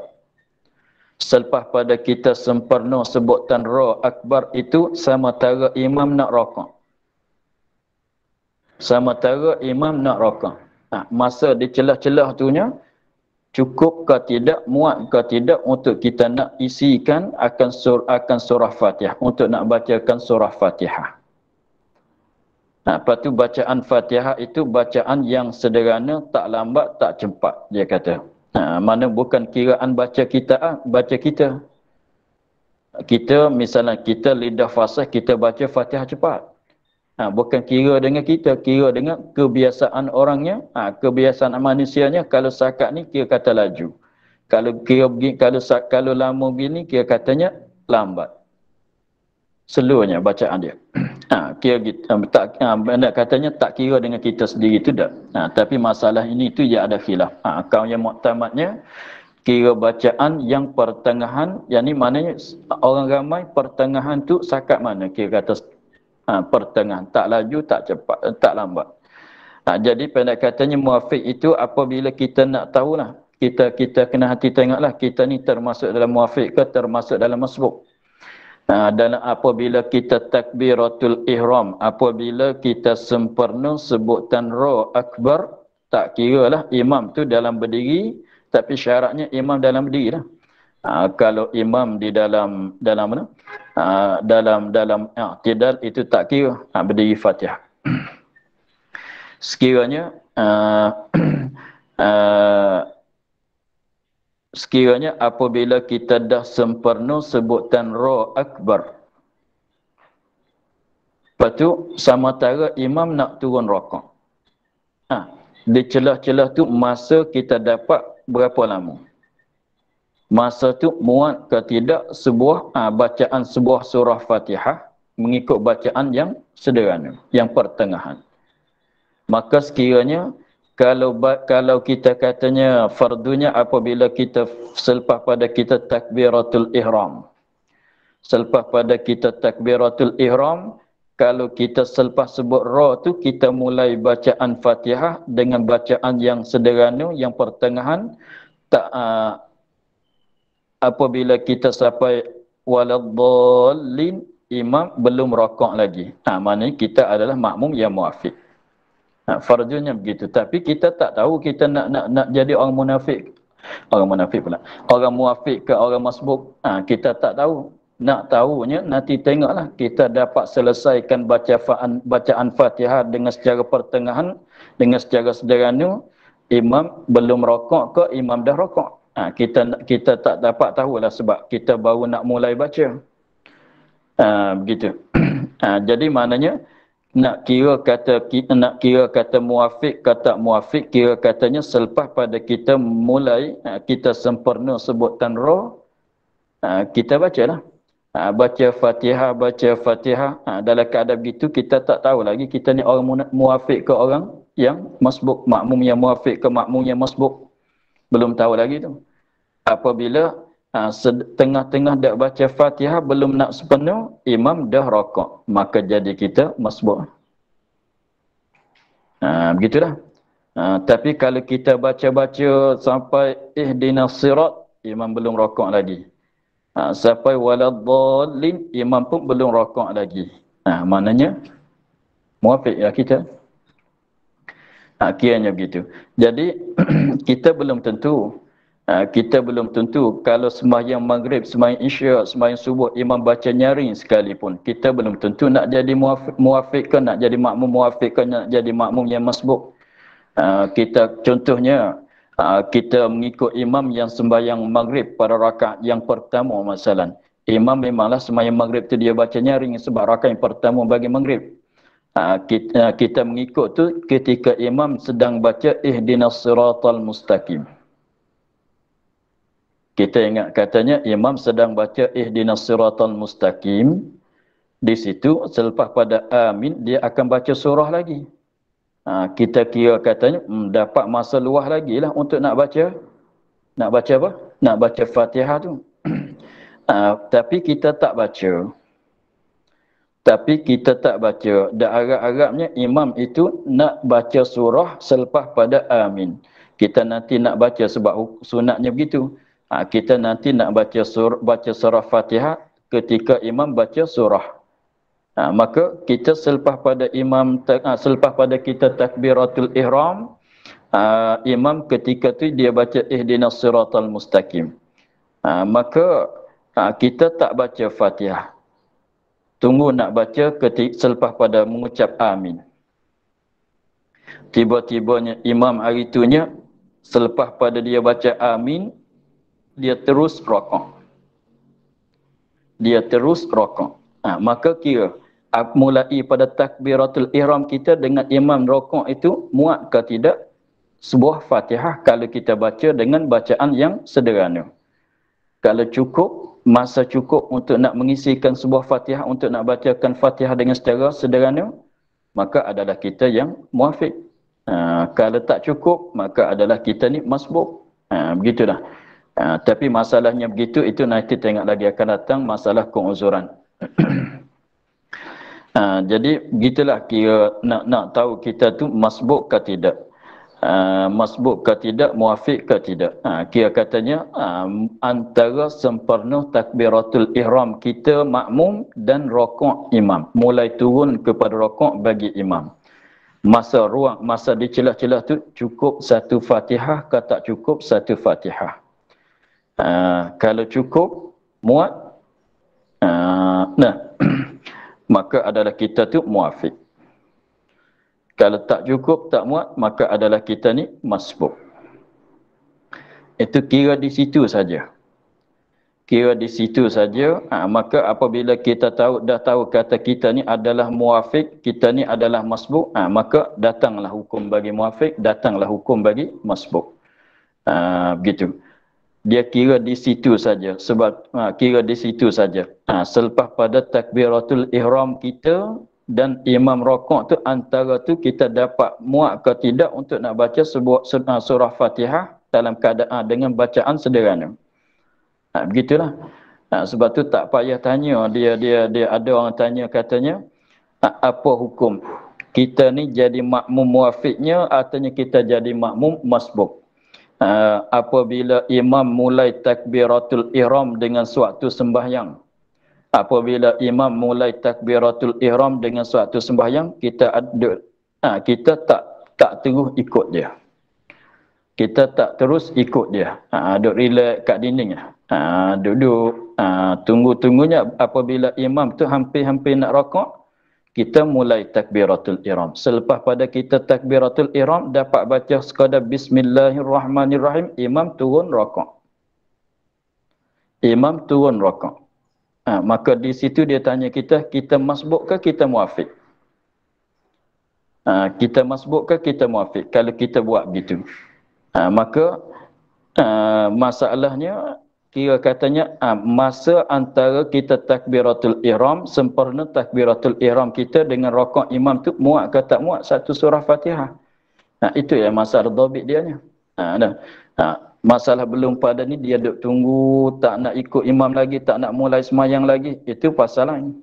Selepas pada kita sempurna sebutan Ra Akbar itu, sama tara imam nak rakaat. Sama tara imam nak rakaat. Masa di celah-celah tunya cukup ke tidak, muat ke tidak untuk kita nak isikan akan surah Fatihah, untuk nak bacakan surah Fatihah. Lepas tu bacaan Fatihah itu bacaan yang sederhana, tak lambat, tak cepat, dia kata. Mana bukan kiraan baca kita. Kita misalnya kita lidah fasih, kita baca Fatihah cepat. Bukan kira dengan kita, kira dengan kebiasaan orangnya, kebiasaan manusianya. Kalau sakat ni kira kata laju. Kalau lama begini kira katanya lambat. Seluruhnya bacaan dia. kira tak katanya tak kira dengan kita sendiri tu tak. Tapi masalah ini tu ya ada khilaf. Kaum yang muktamadnya kira bacaan yang pertengahan, yakni maknanya orang ramai pertengahan tu sakat mana kira kata pertengahan, tak laju, tak cepat, tak lambat. Jadi pendek katanya muafiq itu apabila kita nak tahulah, kita kena hati tengoklah kita ni termasuk dalam muafiq ke termasuk dalam masbuk. Dan apabila kita takbiratul ihram, apabila kita sempurna sebutan roh akbar, tak kira lah imam tu dalam berdiri, tapi syaratnya imam dalam berdiri lah. Kalau imam di dalam mana? Dalam i'tidal itu tak kira berdiri Fatihah. Sekiranya apabila kita dah sempurna sebutan roh akbar, lepas tu sementara imam nak turun rakaat, di celah-celah tu masa kita dapat berapa lama, masa tu muat ke tidak sebuah bacaan sebuah surah Fatihah mengikut bacaan yang sederhana, yang pertengahan. Maka sekiranya kalau kita katanya fardunya apabila kita selepas pada kita takbiratul ihram. Selepas pada kita takbiratul ihram, kalau kita selepas sebut ra tu kita mulai bacaan Fatihah dengan bacaan yang sederhana, yang pertengahan, tak apabila kita sampai waladdallin, imam belum rakaat lagi. Maknanya kita adalah makmum yang muafiq. Fardunya begitu. Tapi kita tak tahu kita nak jadi orang munafik. Orang munafik pula. Orang muafiq ke orang masbuk. Kita tak tahu. Nak tahunya nanti tengoklah. Kita dapat selesaikan bacaan Fatihah dengan secara pertengahan, dengan secara sederhana. Imam belum rakaat ke imam dah rakaat. Kita tak dapat tahulah sebab kita baru nak mulai baca. Begitu. Jadi maknanya nak kira kata muafiq ke tak muafiq, kira katanya selepas pada kita mulai kita sempurna sebutan roh, kita bacalah. Baca Fatihah, dalam keadaan begitu kita tak tahu lagi kita ni orang muafiq ke orang yang masbuk, makmum yang muafiq ke makmum yang masbuk. Belum tahu lagi tu. Apabila tengah-tengah dak baca Fatihah belum nak sepenuh, imam dah rakaat, maka jadi kita masbuk. Begitulah. Tapi kalau kita baca-baca sampai ihdinas sirat, imam belum rakaat lagi. Sampai waladdallin, imam pun belum rakaat lagi. Maknanya muafiq ya kita. Kiranya begitu. Jadi kita belum tentu kalau sembahyang maghrib, sembahyang isyak, sembahyang subuh imam baca nyaring sekalipun, kita belum tentu nak jadi muafiq ke, nak jadi makmum muafiq ke, nak jadi makmum yang masbuk. Kita contohnya kita mengikut imam yang sembahyang maghrib pada rakaat yang pertama masalan. Imam memanglah sembahyang maghrib tu dia baca nyaring sebab rakaat yang pertama bagi maghrib. Kita mengikut tu ketika imam sedang baca ihdinas siratal mustaqim. Kita ingat katanya imam sedang baca ihdinas siratal mustaqim. Di situ selepas pada amin dia akan baca surah lagi. Kita kira katanya dapat masa luah lagi lah untuk nak baca apa? Nak baca Fatihah tu. Tapi kita tak baca. Dan Arab-Arabnya imam itu nak baca surah selepas pada amin. Kita nanti nak baca sebab sunatnya begitu. Kita nanti nak baca surah Fatihah ketika imam baca surah. Maka kita selepas pada kita takbiratul ihram, imam ketika tu dia baca ihdinas siratal mustaqim. Maka kita tak baca Fatihah. Tunggu nak baca selepas pada mengucap amin. Tiba-tibanya imam hari itunya selepas pada dia baca amin, dia terus rakaat. Maka kira mulai pada takbiratul ihram kita dengan imam rakaat itu muat ke tidak sebuah Fatihah kalau kita baca dengan bacaan yang sederhana. Kalau cukup masa cukup untuk nak mengisikan sebuah Fatihah, untuk nak bacakan Fatihah dengan secara sederhana, maka adalah kita yang muafiq. Kalau tak cukup, maka adalah kita ni masbuk. Begitulah. Tapi masalahnya begitu, itu nanti tengok lagi akan datang masalah keuzuran. Jadi begitulah kira nak tahu kita tu masbuk ke tidak. Masbuk ke tidak, muafiq ke tidak. Kira katanya antara sempurna takbiratul ihram kita makmum dan rokok imam. Mulai turun kepada rokok bagi imam. Masa di celah-celah tu cukup satu Fatihah ke tak cukup satu Fatihah. Kalau cukup muat, maka adalah kita tu muafiq. Kalau tak cukup, tak muat, maka adalah kita ni masbuk. Itu kira di situ saja. Kira di situ saja. Maka apabila kita dah tahu kata kita ni adalah muafiq, kita ni adalah masbuk, maka datanglah hukum bagi muafiq, datanglah hukum bagi masbuk. Begitu. Dia kira di situ saja. Sebab kira di situ saja. Selepas pada takbiratul ihram kita dan imam rokok tu, antara tu kita dapat muat ke tidak untuk nak baca sebuah surah Fatihah dalam keadaan dengan bacaan sederhana. Begitulah. Sebab tu tak payah tanya, dia ada orang tanya katanya, apa hukum kita ni jadi makmum muafiqnya atau kita jadi makmum masbuk? Apabila imam mulai takbiratul ihram dengan suatu sembahyang, apabila imam mulai takbiratul ihram dengan suatu sembahyang, kita tak terus ikut dia. Kita tak terus ikut dia. Duduk relax kat dinding. Duduk tunggu-tunggunya apabila imam tu hampir-hampir nak rokok, kita mulai takbiratul ihram. Selepas pada kita takbiratul ihram dapat baca sekadar bismillahirrahmanirrahim, imam turun rokok. Imam turun rokok. Maka di situ dia tanya kita masbuk ke kita muafiq? Kita masbuk ke kita muafiq? Kalau kita buat begitu. Maka masalahnya kira katanya masa antara kita takbiratul ihram, sempurna takbiratul ihram kita dengan rokok imam tu muat ke tak muat satu surah Fatihah. Itu yang masalah dhabit dia ni. Masalah belum pada ni dia duk tunggu, tak nak ikut imam lagi, tak nak mulai semayang lagi. Itu pasal lain.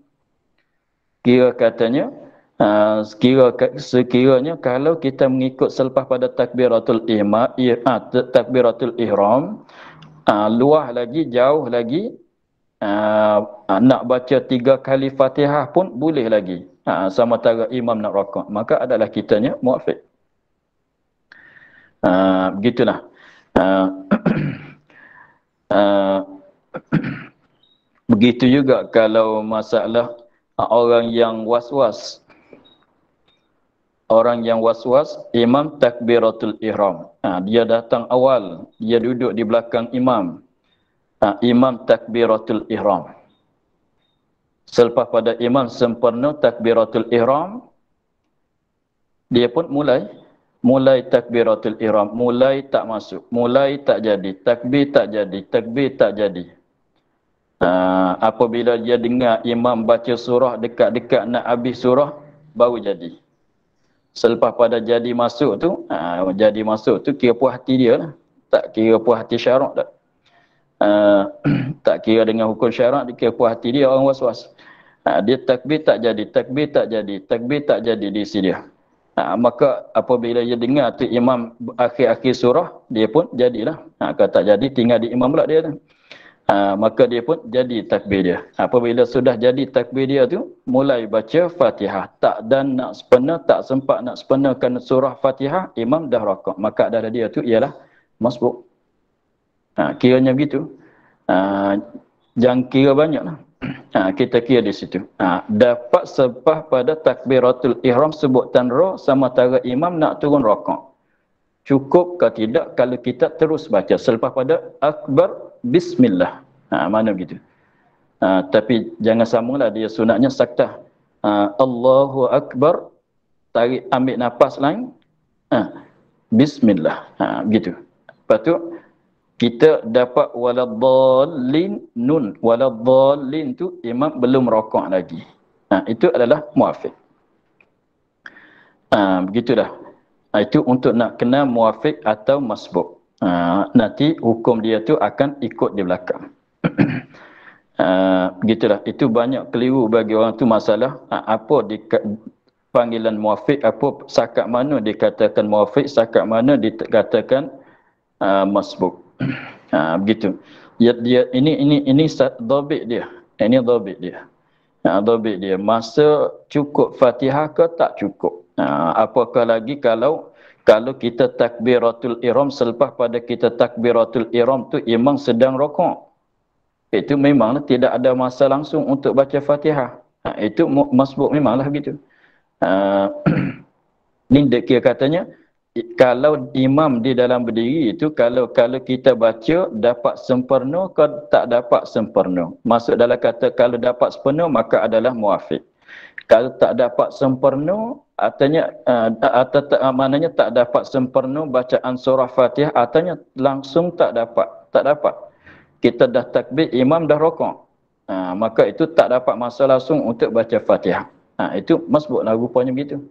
Kira katanya, sekiranya kalau kita mengikut selepas pada takbiratul ihram, luah lagi, jauh lagi, nak baca 3 kali Fatihah pun boleh lagi. Sama tara imam nak rokok. Maka adalah kitanya muafiq. Begitulah. Begitu juga kalau masalah orang yang was-was. Orang yang was-was, imam takbiratul ihram. Dia datang awal, dia duduk di belakang imam. Imam takbiratul ihram. Selepas pada imam sempurna takbiratul ihram, dia pun mulai takbiratul ihram, mulai tak masuk, mulai tak jadi, takbir tak jadi, takbir tak jadi. Apabila dia dengar imam baca surah dekat-dekat nak habis surah, baru jadi. Selepas pada jadi masuk tu kira puas hati dia lah. Tak kira puas hati syarak tak. Tak kira dengan hukum syarak, dia kira puas hati dia, orang was-was. Dia takbir tak jadi, takbir tak jadi, takbir tak jadi di sini dia. Maka apabila dia dengar tu imam akhir-akhir surah, dia pun jadilah. Kalau tak jadi, tinggal di imam pula dia tu. Maka dia pun jadi takbir dia. Apabila sudah jadi takbir dia tu, mulai baca Fatihah. Tak sempat nak sepenuhkan surah Fatihah, imam dah rokok. Maka darah dia tu ialah masbuk. Kiranya begitu. Jangan kira banyak lah. Kita kira di situ. Dapat sebab pada takbiratul ihram sebutan roh sama tara imam nak turun rokok. Cukup ke tidak kalau kita terus baca selepas pada akbar bismillah. Mana begitu. Tapi jangan samalah, dia sunatnya saktah. Allahu akbar, tarik ambil nafas lain. Bismillah. Begitu. Lepas tu kita dapat waladhdallin nun. Waladhdallin tu imam belum rokok lagi. Itu adalah muafiq. Begitulah. Itu untuk nak kenal muafiq atau masbuk. Nanti hukum dia tu akan ikut di belakang. Begitulah. Itu banyak keliru bagi orang tu masalah apa panggilan muafiq, apa sakat mana dikatakan muafiq, sakat mana dikatakan masbuk. Begitu. Ini dhabit dia. Ini dhabit dia. Dhabit dia. Masa cukup Fatihah ke tak cukup? Apakah lagi kalau kita takbiratul ihram, selepas pada kita takbiratul ihram tu imam sedang rokok. Itu memanglah tidak ada masa langsung untuk baca Fatihah. Itu masbuk memanglah begitu. Ini dia katanya kalau imam di dalam berdiri itu kalau kita baca dapat sempurna ke tak dapat sempurna. Maksud dalam kata kalau dapat sempurna maka adalah muafiq. Kalau tak dapat sempurna artinya maknanya tak dapat sempurna bacaan surah Fatihah, artinya langsung tak dapat. Kita dah takbir, imam dah rokok. Maka itu tak dapat masa langsung untuk baca Fatihah. Itu masbuklah rupanya begitu.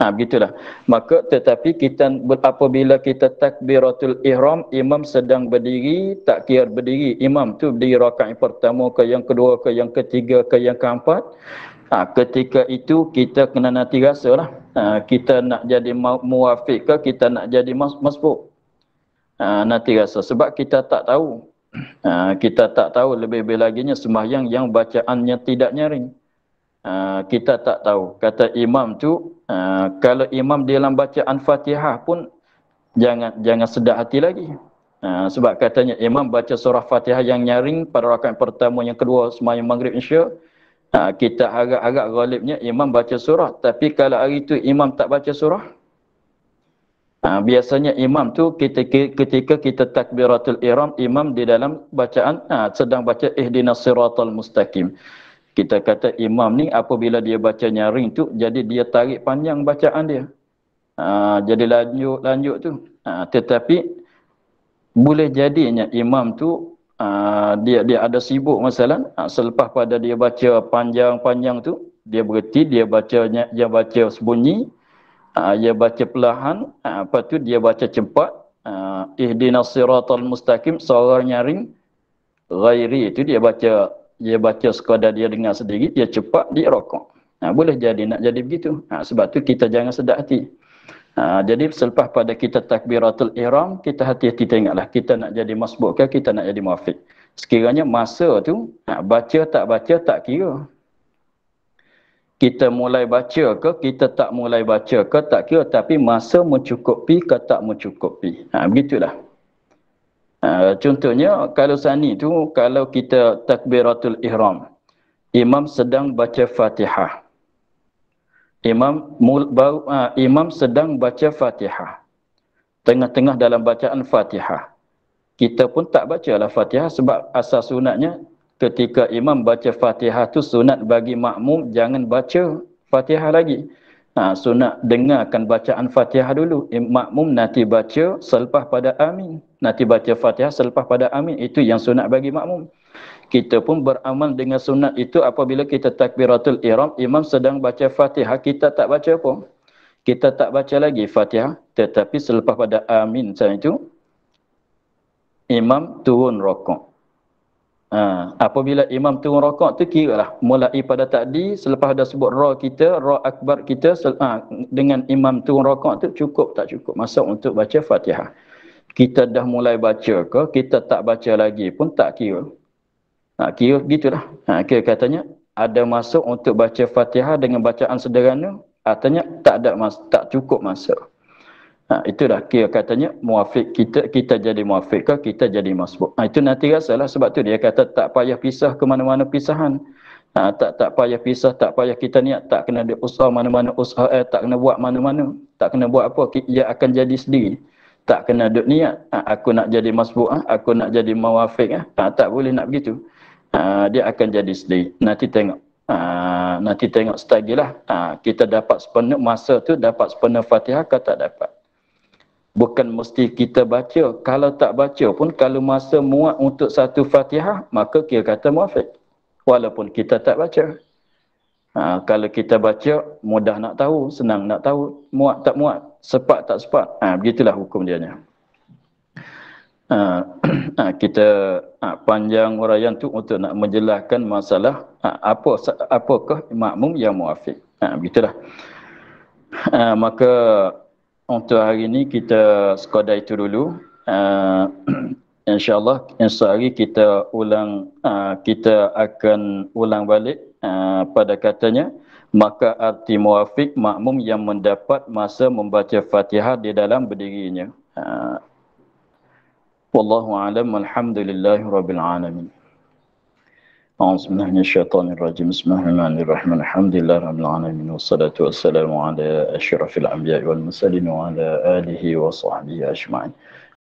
Begitulah. Maka tetapi kita apabila kita takbiratul ihram, imam sedang berdiri, tak kira berdiri imam tu berdiri rakaat yang pertama ke yang kedua ke yang ketiga ke yang keempat, ketika itu kita kena nanti rasalah kita nak jadi muwafiq ke kita nak jadi masbuk. Nanti rasa sebab kita tak tahu. Kita tak tahu lebih-lebih laginya sembahyang yang bacaannya tidak nyaring. Kita tak tahu. Kata imam tu kalau imam dalam bacaan Fatihah pun jangan sedar hati lagi. Sebab katanya imam baca surah Fatihah yang nyaring pada rakaat pertama, yang kedua sembahyang maghrib isya. Kita agak-agak ghalibnya imam baca surah, tapi kalau hari tu imam tak baca surah, biasanya imam tu ketika kita takbiratul ihram, imam di dalam bacaan sedang baca ihdinas siratal mustaqim. Kita kata imam ni apabila dia baca nyaring tu, jadi dia tarik panjang bacaan dia. Jadi lanjut tu. Tetapi boleh jadinya imam tu dia ada sibuk masalah. Selepas pada dia baca panjang-panjang tu, dia berhenti, dia baca sebunyi, dia baca perlahan, lepas tu dia baca cepat. Ihdinas siratal mustaqim, suara nyaring. Ghairi itu dia baca sekadar dia dengar sendiri, dia cepat, dia rokok. Boleh jadi nak jadi begitu. Sebab tu kita jangan sedar hati. Jadi selepas pada kita takbiratul ihram, kita hati-hati tengoklah kita nak jadi masbuk ke kita nak jadi muafiq. Sekiranya masa tu baca tak kira. Kita mulai baca ke kita tak mulai baca ke tak kira, tapi masa mencukupi ke tak mencukupi. Begitulah. Contohnya kalau sani tu, kalau kita takbiratul ihram, imam sedang baca Fatihah. Imam sedang baca Fatihah. Tengah-tengah dalam bacaan Fatihah. Kita pun tak bacalah Fatihah sebab asas sunatnya ketika imam baca Fatihah tu sunat bagi makmum jangan baca Fatihah lagi. Sunat dengarkan bacaan Fatihah dulu. Makmum nanti baca selepas pada amin. Nanti baca Fatihah selepas pada amin. Itu yang sunat bagi makmum. Kita pun beramal dengan sunat itu apabila kita takbiratul ihram, imam sedang baca Fatihah, kita tak baca apa? Kita tak baca lagi Fatihah, tetapi selepas pada amin saat itu, imam turun rokok. Apabila imam turun rokok tu kiralah mulai pada tadi selepas dah sebut ra kita, ra akbar kita, dengan imam turun rokok tu cukup tak cukup masa untuk baca Fatihah. Kita dah mulai baca ke, kita tak baca lagi pun tak kira. Kira gitulah. Kira katanya ada masa untuk baca Fatihah dengan bacaan sederhana, artinya tak cukup masa. Itulah kira katanya muafiq kita jadi muafiq ke kita jadi masbuk. Itu nanti rasalah, sebab tu dia kata tak payah pisah ke mana-mana pisahan. Tak payah pisah, tak payah kita niat, tak kena ada usaha mana-mana usaha, tak kena buat mana-mana, tak kena buat apa, ia akan jadi sendiri. Tak kena duk niat, aku nak jadi masbuk, aku nak jadi muafiq, tak boleh nak begitu. Dia akan jadi sendiri. Nanti tengok setagilah kita dapat sepenuh masa tu, dapat sepenuh Fatihah ke tak dapat. Bukan mesti kita baca. Kalau tak baca pun, kalau masa muat untuk satu Fatihah, maka kira kata muafiq. Walaupun kita tak baca. Kalau kita baca, mudah nak tahu, senang nak tahu, muat tak muat, sepat tak sepat. Begitulah hukum dia. Kita panjang uraian tu untuk nak menjelaskan masalah apakah makmum yang muafiq. Begitulah. Maka untuk hari ini kita sekadar itu dulu. InsyaAllah esok hari kita akan ulang balik pada katanya, maka arti muafiq makmum yang mendapat masa membaca Fatihah di dalam berdirinya. Wallahu a'lam, alhamdulillahi rabbil alamin. A'udzubillahi minasyaitonir rajim. Bismillahirrahmanirrahim. Alhamdulillahi rabbil alamin wassalatu wassalamu ala asyrafil anbiya'i wal mursalin wa ala alihi wa sahbihi ajma'in.